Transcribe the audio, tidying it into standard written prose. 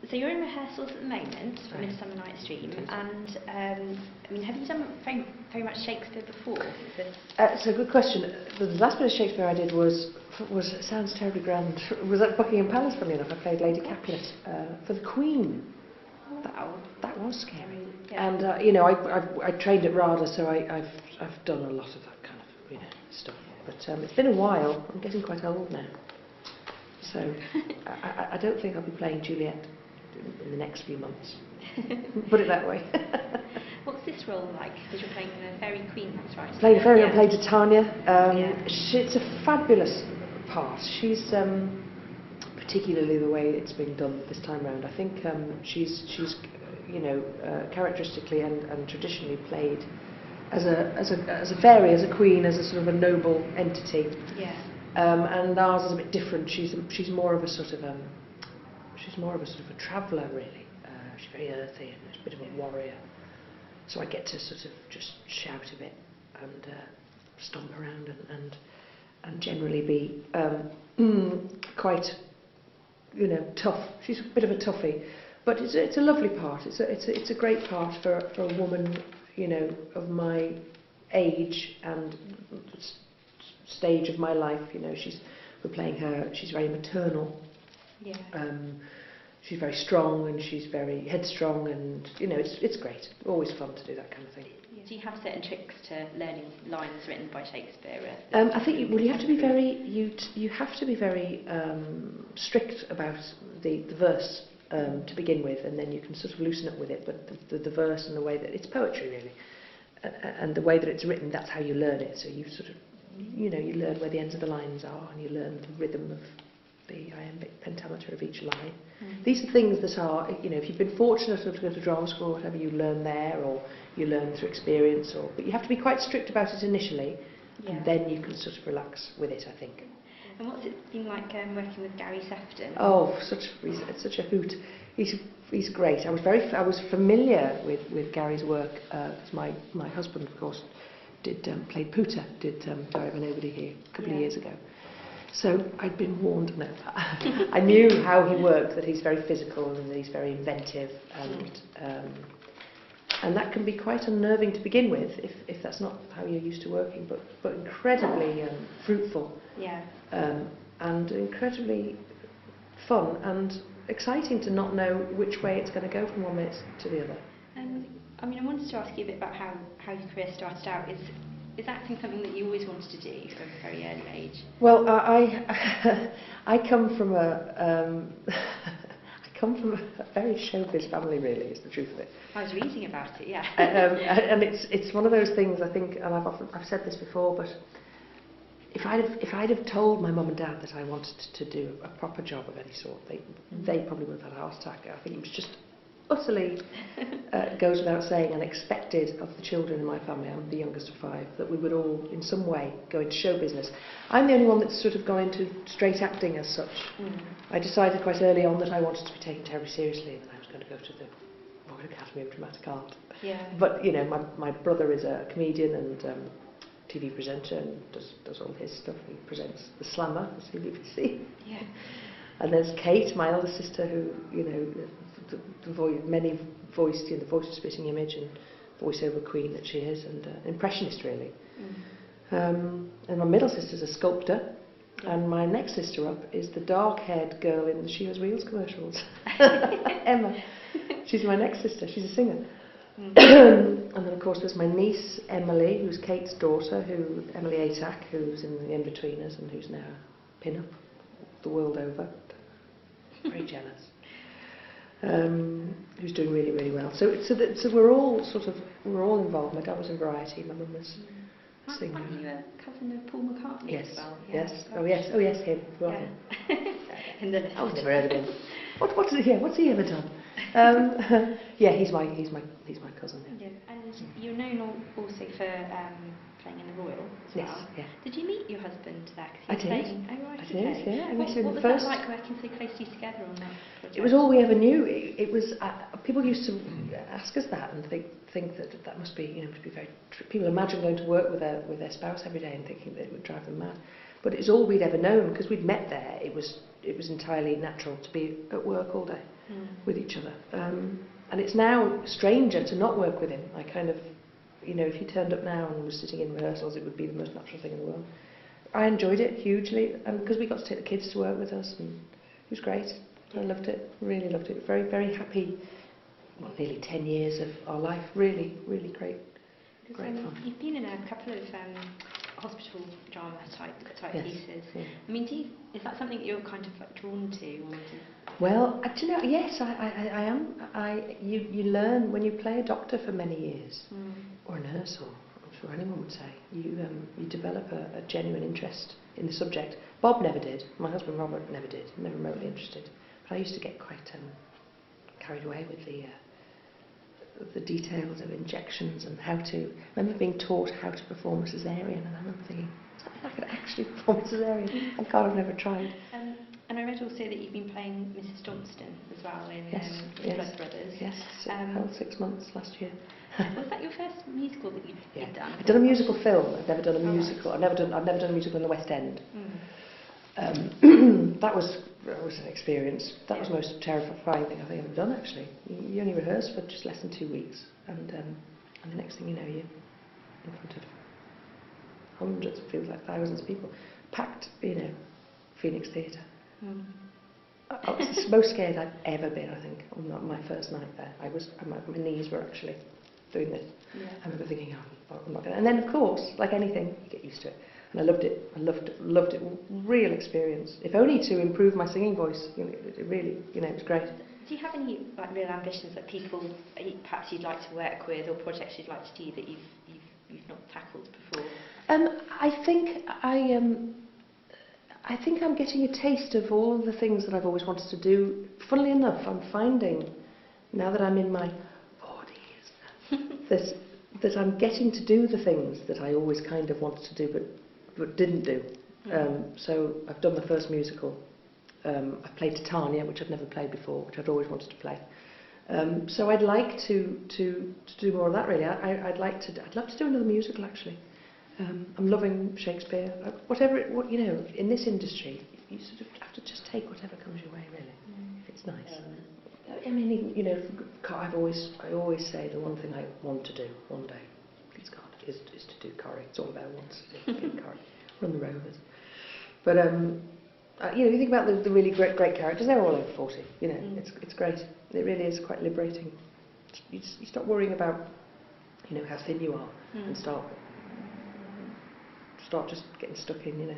So you're in rehearsals at the moment for Midsummer Night's Dream, and I mean, have you done very much Shakespeare before? It's a good question. The last bit of Shakespeare I did was it sounds terribly grand, was at Buckingham Palace, funnily enough. I played Lady Capulet for the Queen. That was scary. Yeah. And you know, I trained at RADA, so I've done a lot of that kind of stuff. But it's been a while. I'm getting quite old now, so I don't think I'll be playing Juliet in the next few months. Put it that way. What's this role like? Because you're playing the fairy queen, that's right? Playing the fairy, I played Titania. It's a fabulous part. She's particularly the way it's being done this time round. I think she's characteristically and traditionally played as a fairy, as a queen, as a sort of a noble entity. Yeah. And ours is a bit different. She's more of a sort of a traveller, really. She's very earthy and a bit of a warrior. So I get to sort of just shout a bit and stomp around and generally be quite, tough. She's a bit of a toughie, but it's a lovely part. It's a great part for a woman, of my age and stage of my life. We're playing her. She's very maternal. Yeah. She's very strong and she's very headstrong, and it's great. Always fun to do that kind of thing. Yeah. Do you have certain tricks to learning lines written by Shakespeare? I think you have to be very strict about the verse to begin with, and then you can sort of loosen up with it. But the verse and the way that it's poetry really, and the way that it's written, that's how you learn it. So you sort of you learn where the ends of the lines are, and you learn the rhythm of the iambic pentameter of each line. These are things that are, if you've been fortunate enough to go to drama school or whatever, you learn there, or you learn through experience, but you have to be quite strict about it initially, and then you can sort of relax with it, I think. And what's it been like working with Gary Sefton? Oh, it's such a hoot. He's great. I was familiar with Gary's work, because my husband, of course, played Pooter, Diary of a Nobody here a couple of years ago. So I'd been warned. No, I knew how he worked, that he's very physical and that he's very inventive, and that can be quite unnerving to begin with if that's not how you're used to working, but incredibly fruitful, and incredibly fun and exciting to not know which way it's going to go from one minute to the other. I wanted to ask you a bit about how your career started out. Is acting something that you always wanted to do from a very early age? Well, I come from a very showbiz family, really, is the truth of it. I was reading about it, yeah. And it's one of those things, I think, and I've said this before, but if I'd have told my mum and dad that I wanted to do a proper job of any sort, they probably would have had a heart attack. I think it was just utterly goes without saying and expected of the children in my family. I'm the youngest of 5, that we would all in some way go into show business. I'm the only one that's sort of gone into straight acting as such. I decided quite early on that I wanted to be taken terribly seriously and that I was going to go to the Royal Academy of Dramatic Art. But my brother is a comedian and TV presenter and does all his stuff. He presents The Slammer, the CBBC. And there's Kate, my elder sister, who many voiced the voice of Spitting Image and voiceover queen that she is, and impressionist really. And my middle sister's a sculptor, and my next sister up is the dark-haired girl in the She Has Wheels commercials, Emma. She's my next sister. She's a singer. And then of course there's my niece Emily, who's Kate's daughter, Emily Atack, who's in the In-Betweeners and who's now a pin-up the world over. Very jealous. Who's doing really, really well. So we're all involved. My dad was in Variety. My mum was a singer. Aren't you a cousin of Paul McCartney as well? Yes. Oh yes, him. Right. In the list. I've never heard of him. What's he ever done? He's my cousin. Yeah. And you're known also for playing in the Royal as well. Yes. Did you meet your husband there? I did. I did. Yeah. I met him what was first. that like working so closely together on that project? It was all we ever knew. It was people used to ask us that and think that must be must be very. People imagine going to work with their spouse every day and thinking that it would drive them mad. But it's all we'd ever known, because we'd met there. It was entirely natural to be at work all day with each other. And it's now stranger to not work with him. I kind of, you know, if he turned up now and was sitting in rehearsals, it would be the most natural thing in the world. I enjoyed it hugely, and because we got to take the kids to work with us, and it was great. I loved it, really loved it. Very, very happy. Well, nearly 10 years of our life. Really, really great fun. You've been in a couple of hospital drama type Yes, pieces. yeah. I mean, is that something that you're kind of like drawn to? Or Well, do you know, yes, I am. You learn when you play a doctor for many years, or a nurse, or I'm sure anyone would say, you develop a genuine interest in the subject. Bob never did. My husband Robert never did. Never remotely interested. But I used to get quite carried away with the details of injections and how to. I remember being taught how to perform a cesarean, and I remember thinking, I could actually perform a cesarean. I can't. I've never tried. And I read also that you've been playing Mrs. Johnston as well in Yes. Blood Brothers. Yes, held 6 months last year. Was that your first musical that you'd done? I've done a musical film. I've never done a Oh, musical. right. I've never done a musical in the West End. That was an experience. That was the most terrifying thing I think I've ever done, actually. You only rehearse for just less than 2 weeks, and the next thing you know, you're in front of hundreds, it feels like thousands of people, packed, you know, Phoenix Theatre. I was the most scared I've ever been, I think, on my first night there. My knees were actually doing this. Yeah. I remember thinking, oh, I'm not going to. And then, of course, like anything, you get used to it. And I loved it. I loved it. Real experience. If only to improve my singing voice. You know, it really, you know, it was great. Do you have any like real ambitions that people perhaps you'd like to work with, or projects you'd like to do that you've not tackled before? I think I'm getting a taste of all of the things that I've always wanted to do. Funnily enough, I'm finding, now that I'm in my 40s, that I'm getting to do the things that I always kind of wanted to do but didn't do. So I've done the first musical. I've played Titania, which I've never played before, which I'd always wanted to play. So I'd like to do more of that, really. I'd love to do another musical, actually. I'm loving Shakespeare. You know, in this industry, you sort of have to just take whatever comes your way, really, if it's nice. I mean, even, you know, I always say the one thing I want to do one day, please God, is to do Corrie. It's all about once to do Corrie, run the Rovers. But you know, you think about the really great characters. They're all over 40. You know, it's great. It really is quite liberating. You stop worrying about, you know, how thin you are, and start just getting stuck in, you know.